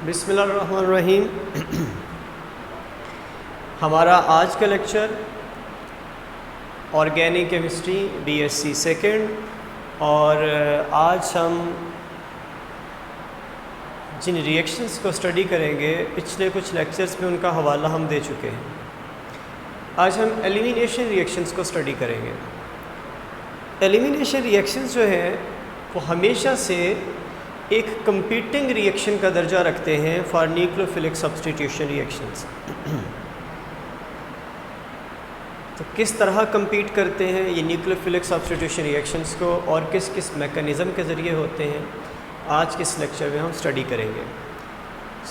बिस्मिल्लाहिर्रहमानिर्रहीम। हमारा आज का lecture organic chemistry BSc second और आज हम जिन रिएक्शंस को स्टडी करेंगे पिछले कुछ लेक्चर्स में उनका हवाला हम दे चुके हैं। आज हम एलिमिनेशन रिएक्शंस को स्टडी करेंगे। एलिमिनेशन रिएक्शंस जो हैं वो हमेशा से एक कंपीटिंग रिएक्शन का दर्जा रखते हैं फॉर न्यूक्लियोफिलिक सब्स्टिट्यूशन रिएक्शंस। तो किस तरह compete करते हैं ये न्यूक्लियोफिलिक सब्स्टिट्यूशन रिएक्शंस को और किस किस मैकेनिज़्म के ज़रिए होते हैं, आज के इस लेक्चर में हम स्टडी करेंगे।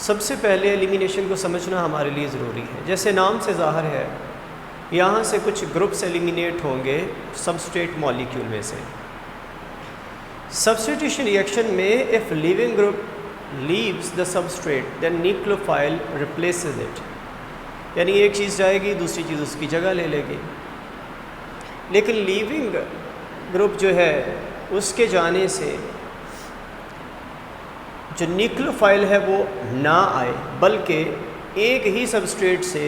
सबसे पहले एलिमिनेशन को समझना हमारे लिए ज़रूरी है। जैसे नाम से ज़ाहिर है, यहाँ से कुछ ग्रुप्स एलिमिनेट होंगे सबस्ट्रेट मॉलिक्यूल में से। सब्स्टिट्यूशन रिएक्शन में if leaving group leaves the substrate then nucleophile replaces it, यानी एक चीज़ जाएगी दूसरी चीज़ उसकी जगह ले लेगी। लेकिन लीविंग ग्रुप जो है उसके जाने से जो न्यूक्लियोफाइल है वो ना आए, बल्कि एक ही सबस्ट्रेट से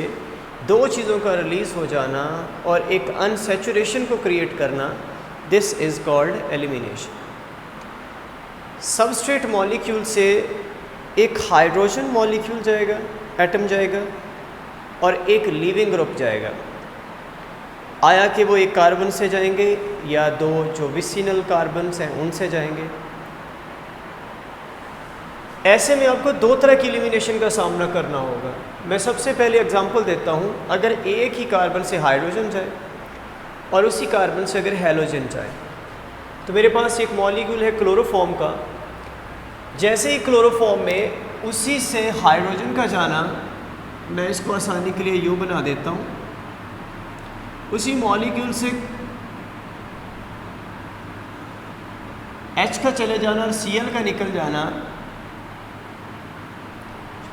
दो चीज़ों का रिलीज़ हो जाना और एक अनसैचुरेशन को क्रिएट करना, this is called elimination. Substrate molecule से एक हाइड्रोजन मॉलिक्यूल जाएगा, एटम जाएगा, और एक लिविंग ग्रुप जाएगा। आया कि वो एक कार्बन से जाएंगे या दो जो विसिनल कार्बन्स हैं उनसे जाएंगे। ऐसे में आपको दो तरह की एलिमिनेशन का सामना करना होगा। मैं सबसे पहले एग्जांपल देता हूँ। अगर एक ही कार्बन से हाइड्रोजन जाए और उसी कार्बन से अगर हैलोजन जाए, तो मेरे पास एक मॉलिक्यूल है क्लोरोफॉर्म का। जैसे ही क्लोरोफॉर्म में उसी से हाइड्रोजन का जाना, मैं इसको आसानी के लिए यूँ बना देता हूँ, उसी मॉलिक्यूल से H का चले जाना और Cl का निकल जाना,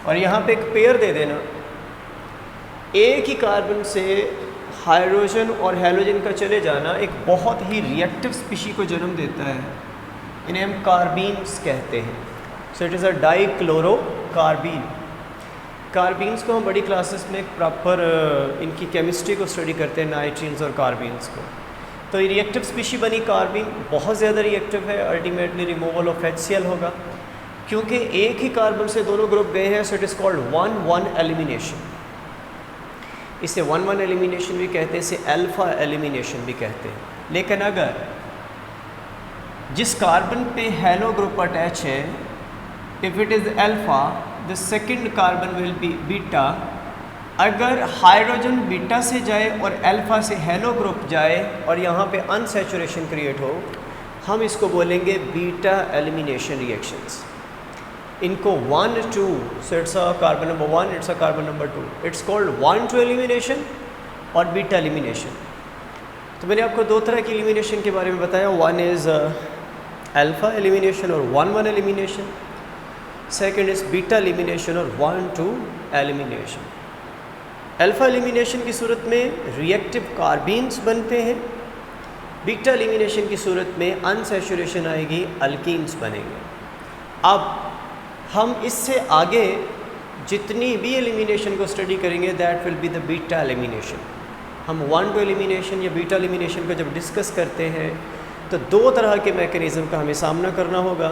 और यहाँ पे एक पेयर दे देना। एक ही कार्बन से हाइड्रोजन और हैलोजन का चले जाना एक बहुत ही रिएक्टिव स्पीशी को जन्म देता है। इन्हें हम कार्बीन्स कहते हैं। सो इट इज़ अ डाइक्लोरोकार्बीन। कार्बीन्स को हम बड़ी क्लासेस में प्रॉपर इनकी केमिस्ट्री को स्टडी करते हैं, नाइट्रीन्स और कार्बीन्स को। तो ये रिएक्टिव स्पीशी बनी कार्बीन, बहुत ज़्यादा रिएक्टिव है। अल्टीमेटली रिमूवल ऑफ HCl होगा, क्योंकि एक ही कार्बन से दोनों ग्रुप गए हैं। सो इट इज़ कॉल्ड 1-1 एलिमिनेशन। इसे 1-1 एलिमिनेशन भी कहते हैं, इसे अल्फ़ा एलिमिनेशन भी कहते हैं। लेकिन अगर जिस कार्बन पे हैलो ग्रुप अटैच है, if it is alpha, the second carbon will be beta. अगर हाइड्रोजन बीटा से जाए और अल्फ़ा से हैलो ग्रुप जाए और यहाँ पे अनसैचुरेशन क्रिएट हो, हम इसको बोलेंगे बीटा एलिमिनेशन रिएक्शंस। इनको 1-2, so it's a carbon number 1, it's a carbon number 2, it's called 1-2 elimination और बीटा एलिमिनेशन। तो मैंने आपको दो तरह की एलिमिनेशन के बारे में बताया। वन इज़ अल्फ़ा एलिमिनेशन और 1-1 elimination. Second is beta elimination और 1-2 एलिमिनेशन। अल्फ़ा एलिमिनेशन की सूरत में रिएक्टिव कार्बीन्स बनते हैं। बीटा एलिमिनेशन की सूरत में अनसैचुरेशन आएगी, अल्कीन्स बनेंगे। अब हम इससे आगे जितनी भी एलिमिनेशन को स्टडी करेंगे, that will be the beta elimination. हम 1-2 एलिमिनेशन या बीटा एलिमिनेशन को जब डिस्कस करते हैं तो दो तरह के मैकेनिज़्म का हमें सामना करना होगा।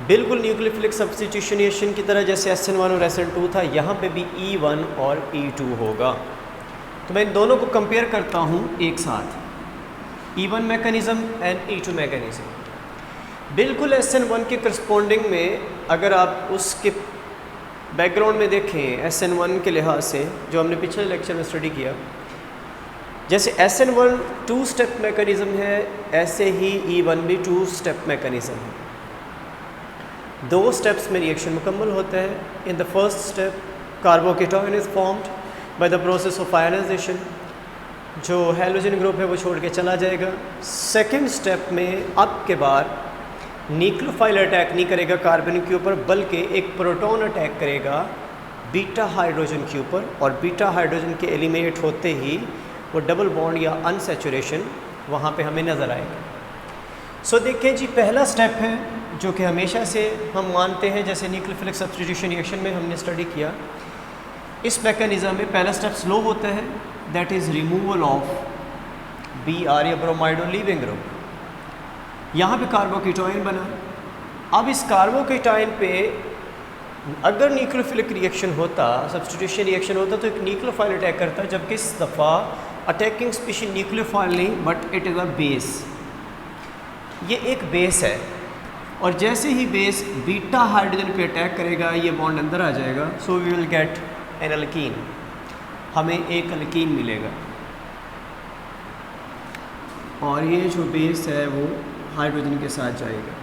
बिल्कुल न्यूक्लियोफिलिक सब्स्टिट्यूशन रिएक्शन की तरह जैसे SN1 और SN2 था, यहाँ पे भी E1 और E2 होगा। तो मैं इन दोनों को कंपेयर करता हूँ एक साथ, E1 mechanism and E2 mechanism. बिल्कुल SN1 के करस्पॉन्डिंग में अगर आप उसके बैकग्राउंड में देखें SN1 के लिहाज से, जो हमने पिछले लेक्चर में स्टडी किया, जैसे SN1 2 स्टेप मैकेनिज़्म है, ऐसे ही E1 भी 2 स्टेप मैकेनिज़्म है। दो स्टेप्स में रिएक्शन मुकम्मल होता है। In the first step carbocation is formed by the process of ionization. जो हैलोजन ग्रुप है वो छोड़ के चला जाएगा। सेकेंड स्टेप में अब के बाद न्यूक्लियोफाइल अटैक नहीं करेगा कार्बन के ऊपर, बल्कि एक प्रोटॉन अटैक करेगा बीटा हाइड्रोजन के ऊपर, और बीटा हाइड्रोजन के एलिमिनेट होते ही वो डबल बॉन्ड या अनसैचुरेशन वहाँ पे हमें नज़र आएगा। सो देखें जी, पहला स्टेप है जो कि हमेशा से हम मानते हैं, जैसे न्यूक्लियोफिलिक सब्स्टिट्यूशन रिएक्शन में हमने स्टडी किया, इस मैकेनिज़्म में पहला स्टेप स्लो होता है, that is removal of Br या ब्रोमाइड और लीविंग ग्रुप। यहाँ पे कार्बोकेटाइन बना। अब इस कार्बोकेटाइन पे अगर न्यूक्लियोफिलिक रिएक्शन होता, सब्स्टिट्यूशन रिएक्शन होता, तो एक न्यूक्लियोफाइल अटैक करता, जबकि इस दफ़ा अटैकिंग स्पीशीज न्यूक्लियोफाइल नहीं but it is a base. ये एक बेस है और जैसे ही बेस बीटा हाइड्रोजन पे अटैक करेगा ये बॉन्ड अंदर आ जाएगा, so we will get an alkyne, हमें एक अल्कीन मिलेगा और ये जो बेस है वो हाइड्रोजन के साथ जाएगा।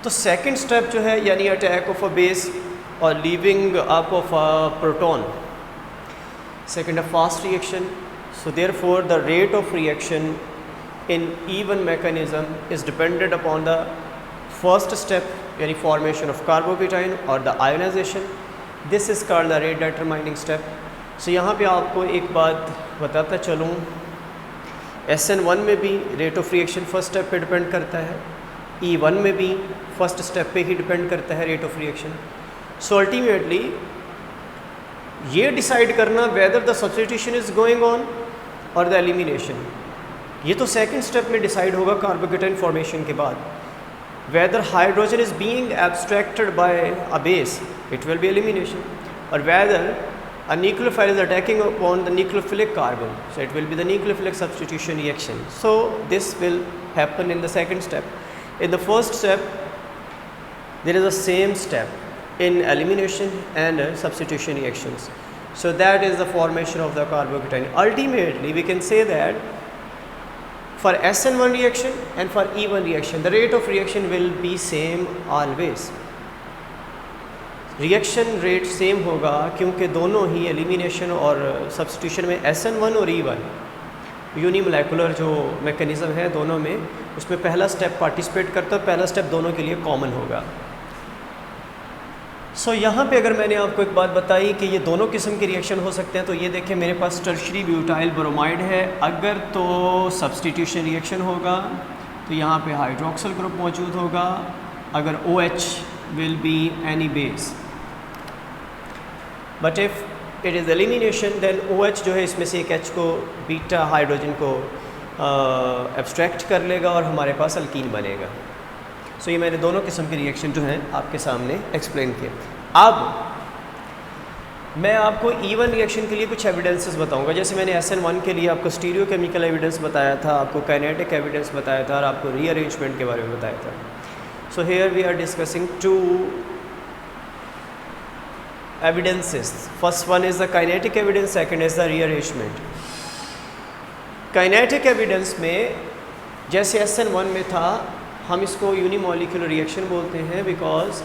तो सेकंड स्टेप जो है यानी अटैक ऑफ अ बेस और leaving up of a proton, second a fast reaction. So therefore the rate of reaction in even mechanism is dependent upon the first step yani formation of carbocation or the ionization. This is called the rate determining step. So यहाँ पे आपको एक बात बताता चलूँ, SN1 में भी rate of reaction first step पे डिपेंड करता है, E1 में भी फर्स्ट स्टेप पे ही डिपेंड करता है rate of reaction. So ultimately ये डिसाइड करना whether the substitution is going on और द एलिमिनेशन, ये तो सेकंड स्टेप में डिसाइड होगा कार्बोकेटाइन फॉर्मेशन के बाद। Whether hydrogen is being abstracted by a base, it will be elimination, और whether a nucleophile is attacking upon the nucleophilic carbon, so it will be the nucleophilic substitution reaction. So this will happen in the second step. In the first step there is a same step in elimination and substitution reactions. So that is the formation of the carbocation. Ultimately we can say that for SN1 reaction and for E1 reaction the rate of reaction will be same always. Reaction rate same होगा क्योंकि दोनों ही elimination और substitution में SN1 और E1 यूनिमोलेकुलर जो mechanism है दोनों में, उसमें पहला स्टेप पार्टिसिपेट करता है, पहला स्टेप दोनों के लिए कॉमन होगा। सो यहाँ पे अगर मैंने आपको एक बात बताई कि ये दोनों किस्म के रिएक्शन हो सकते हैं, तो ये देखें मेरे पास टर्शरी ब्यूटाइल ब्रोमाइड है, अगर तो सब्स्टिट्यूशन रिएक्शन होगा तो यहाँ पे हाइड्रोक्सिल ग्रुप मौजूद होगा, अगर OH will be any base, but if it is elimination then OH जो है इसमें से एक H को बीटा हाइड्रोजन को एब्स्ट्रैक्ट कर लेगा और हमारे पास अल्कीन बनेगा। सो ये मैंने दोनों किस्म के रिएक्शन जो हैं आपके सामने एक्सप्लेन किए। अब मैं आपको E1 रिएक्शन के लिए कुछ एविडेंसेस बताऊंगा। जैसे मैंने SN1 के लिए आपको स्टीरियो केमिकल एविडेंस बताया था, आपको काइनेटिक एविडेंस बताया था और आपको रीअरेंजमेंट के बारे में बताया था। So here we are discussing two evidences. First one is the kinetic evidence, second is the rearrangement. Kinetic evidence में जैसे SN1 में था, हम इसको यूनिमोलिकुलर रिएक्शन बोलते हैं because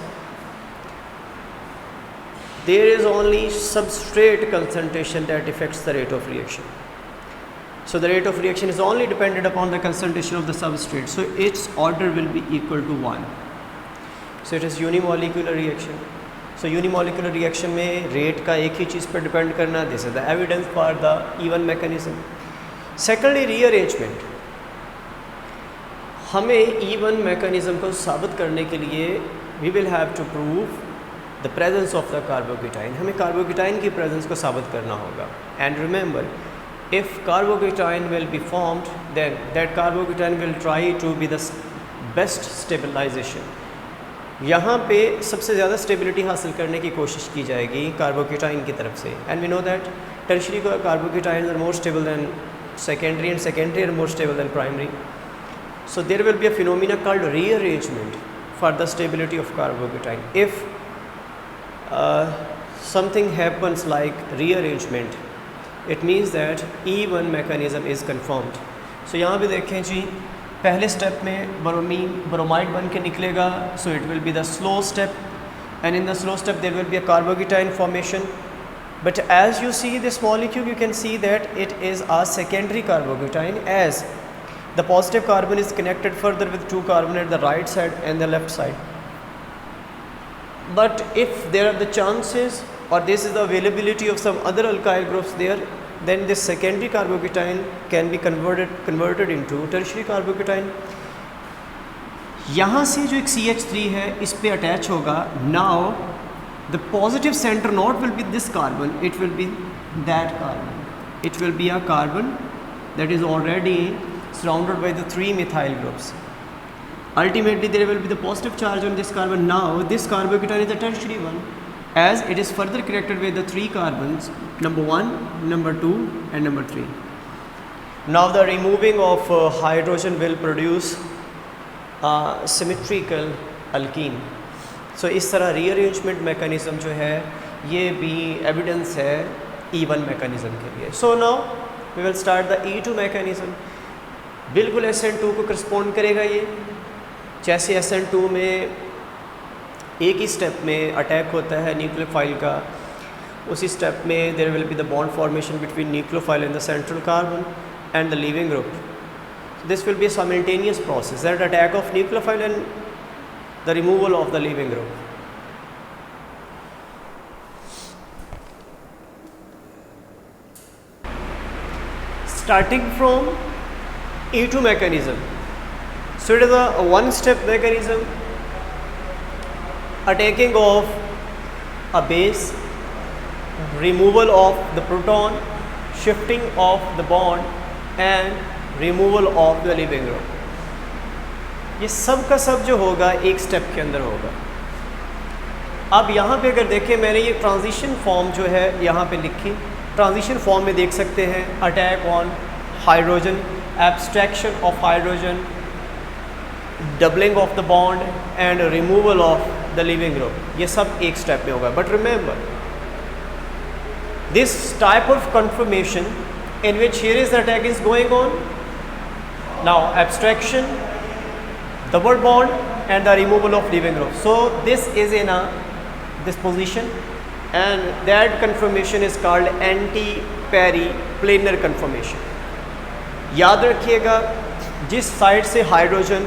there is only substrate concentration that affects the rate of reaction. So the rate of reaction is only dependent upon the concentration of the substrate, so its order will be equal to 1। So it is unimolecular reaction. So unimolecular reaction में rate का एक ही चीज़ पर depend करना, this is the evidence for the E1 mechanism. Secondly rearrangement, हमें E1 mechanism को साबित करने के लिए we will have to prove the presence of the carbocation, हमें कार्बोकेटाइन की प्रेजेंस को साबित करना होगा। And remember, if carbocation will be formed then that carbocation will try to be the best stabilization. यहाँ पे सबसे ज़्यादा स्टेबिलिटी हासिल करने की कोशिश की जाएगी कार्बोकेटाइन की तरफ से। And we know that tertiary carbocation are more stable than secondary and secondary are more stable than primary. So there will be a phenomena called rearrangement for the stability of carbocation. If something happens like rearrangement, it means that E1 mechanism is confirmed. So यहाँ पे देखें जी, पहले step में bromide बन के निकलेगा, so it will be the slow step, and in the slow step there will be a carbocation formation. But as you see this molecule, you can see that it is a secondary carbocation, as the positive carbon is connected further with two carbon at the right side and the left side. But if there are the chances or this is the availability of some other alkyl groups there, then this secondary carbocation can be converted into tertiary carbocation. यहाँ से जो एक CH3 है इस पे attach होगा. Now the positive centre not will be this carbon, it will B that carbon. It will be a carbon that is already surrounded by the 3 methyl groups. Ultimately there will be the positive charge on this carbon. Now this carbocation is the tertiary one, as it is further connected with the 3 carbons, number 1, number 2 and number 3. Now the removing of hydrogen will produce symmetrical alkene. So इस तरह rearrangement mechanism जो है ये भी evidence है E1 mechanism के लिए. So now we will start the E2 mechanism. बिल्कुल SN2 को correspond करेगा ये. जैसे SN2 में एक ही स्टेप में अटैक होता है न्यूक्लियोफाइल का, उसी स्टेप में there will be the bond formation between nucleophile and the central carbon and the leaving group. So this will be a simultaneous process, that attack of nucleophile and the removal of the leaving group. Starting from E2 mechanism. So it is a one-step mechanism, attacking of a base, removal of the proton, shifting of the bond and removal of the leaving group. ये सब का सब जो होगा एक step के अंदर होगा. अब यहाँ पे अगर देखें मैंने ये ट्रांजिशन फॉर्म जो है यहाँ पे लिखी, ट्रांजिशन फॉर्म में देख सकते हैं attack on hydrogen, abstraction of hydrogen, doubling of the bond and removal of the leaving group. ये सब एक स्टेप में होगा. But remember this type of conformation in which here is the attack is going on. Now abstraction, double bond and the removal of leaving group. So this is in this position and that conformation is called anti-periplanar conformation. याद रखिएगा जिस side से hydrogen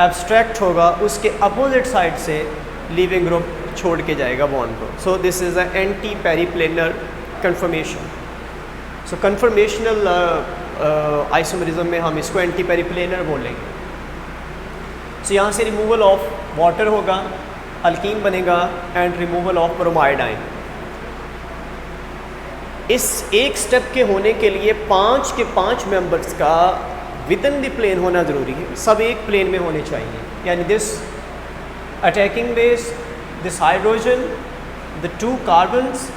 abstract होगा उसके opposite side से leaving group छोड़ के जाएगा बॉन्ड को. So this is a antiperiplanar conformation. So conformational isomerism में हम इसको एंटी-पेरिप्लेनर बोलेंगे. सो यहाँ से रिमूवल ऑफ वाटर होगा, अल्कीन बनेगा and removal of bromide ion. इस एक स्टेप के होने के लिए 5 के 5 मेंबर्स का विद इन द प्लेन होना ज़रूरी है. सब एक प्लेन में होने चाहिए. यानी this attacking base, this hydrogen, the 2 carbons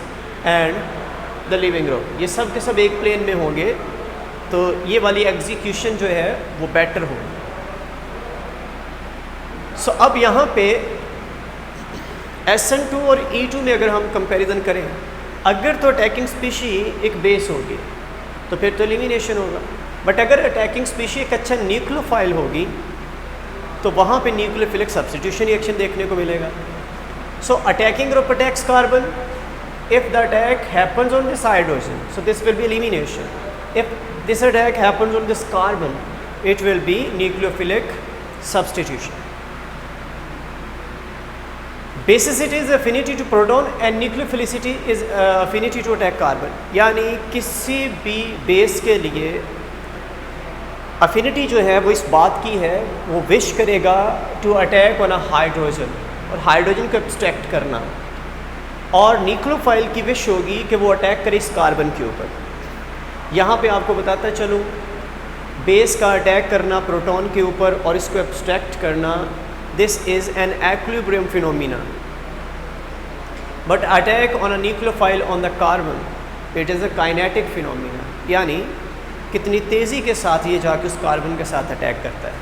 and the leaving group, ये सब के सब एक प्लेन में होंगे तो ये वाली एग्जीक्यूशन जो है वो बेटर होगी. सो अब यहाँ पे SN2 और E2 में अगर हम कंपैरिजन करें, अगर तो अटैकिंग स्पीशी एक बेस होगी तो फिर तो एलिमिनेशन होगा. बट अगर अटैकिंग स्पीशी एक अच्छा न्यूक्लियोफाइल होगी तो वहाँ पे न्यूक्लियोफिलिक सब्स्टिट्यूशन रिएक्शन देखने को मिलेगा. So attacking group attacks carbon, if the attack happens on this hydrogen so this will be elimination. If this attack happens on this carbon it will be nucleophilic substitution. Basicity is affinity to proton and nucleophilicity is affinity to attack carbon. यानी किसी भी base के लिए affinity जो है वो इस बात की है वो विश करेगा to attack on a hydrogen और हाइड्रोजन को एब्स्ट्रैक्ट करना, और न्यूक्लियोफाइल की विश होगी कि वो अटैक करे इस कार्बन के ऊपर. यहाँ पे आपको बताता चलूँ, बेस का अटैक करना प्रोटॉन के ऊपर और इसको एब्स्ट्रैक्ट करना, this is an equilibrium phenomena. But attack on a nucleophile on the carbon, it is a kinetic phenomena. यानी कितनी तेज़ी के साथ ये जाके उस कार्बन के साथ अटैक करता है.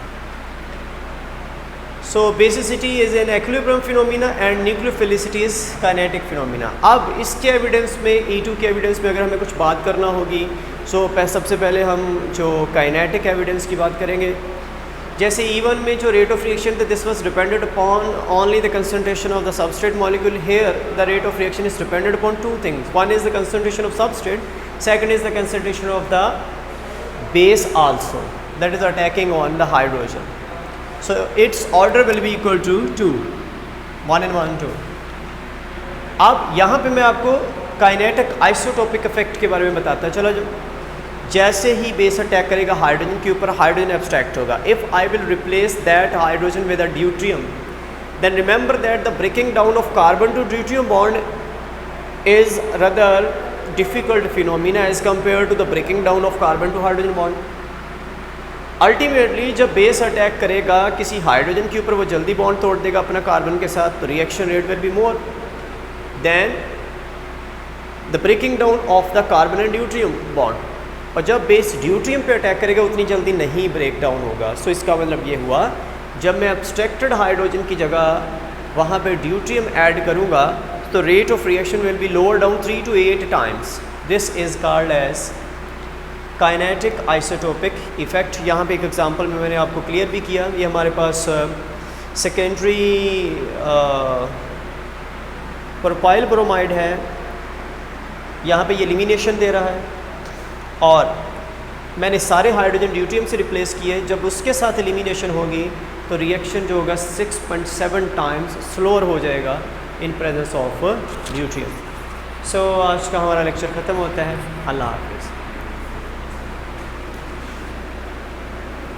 So basicity is an equilibrium phenomena and nucleophilicity is kinetic phenomena. अब इसके एविडेंस में, E2 के एविडेंस में अगर हमें कुछ बात करना होगी सबसे पहले हम जो काइनेटिक एविडेंस की बात करेंगे. जैसे E1 में जो रेट ऑफ रिएक्शन था, this was depended upon only the concentration of the substrate molecule. Here the rate of reaction is depended upon 2 things. One is the concentration of substrate, second is the concentration of the base also that is attacking on the hydrogen. So its order will be equal to 2, 1 and 1 2. अब यहाँ पे मैं आपको kinetic isotopic effect के बारे में बताता चलो. जैसे ही बेस अटैक करेगा हाइड्रोजन के ऊपर, हाइड्रोजन एब्स्ट्रैक्ट होगा. If I will replace that hydrogen with a deuterium, then remember that the breaking down of carbon to deuterium bond is rather difficult phenomena as compared to the breaking down of carbon to hydrogen bond. Ultimately जब base attack करेगा किसी hydrogen के ऊपर, वो जल्दी bond तोड़ देगा अपना कार्बन के साथ, तो reaction rate will be more than the breaking down of the carbon and deuterium bond. और जब बेस ड्यूट्रियम पे अटैक करेगा उतनी जल्दी नहीं ब्रेक डाउन होगा. सो इसका मतलब ये हुआ, जब मैं एब्स्ट्रैक्टेड हाइड्रोजन की जगह वहाँ पे ड्यूट्रियम ऐड करूँगा तो rate of reaction will be lower down 3 to 8 times. This is called as kinetic isotopic effect. यहाँ पे एक एग्जांपल में मैंने आपको क्लियर भी किया. ये हमारे पास सेकेंडरी प्रोपाइल ब्रोमाइड है, यहाँ पे ये एलिमिनेशन दे रहा है और मैंने सारे हाइड्रोजन ड्यूट्रियम से रिप्लेस किए. जब उसके साथ एलिमिनेशन होगी तो रिएक्शन जो होगा 6.7 times स्लोअर हो जाएगा इन प्रेजेंस ऑफ ड्यूट्रियम. सो आज का हमारा लेक्चर ख़त्म होता है. अल्लाह हाफिज़.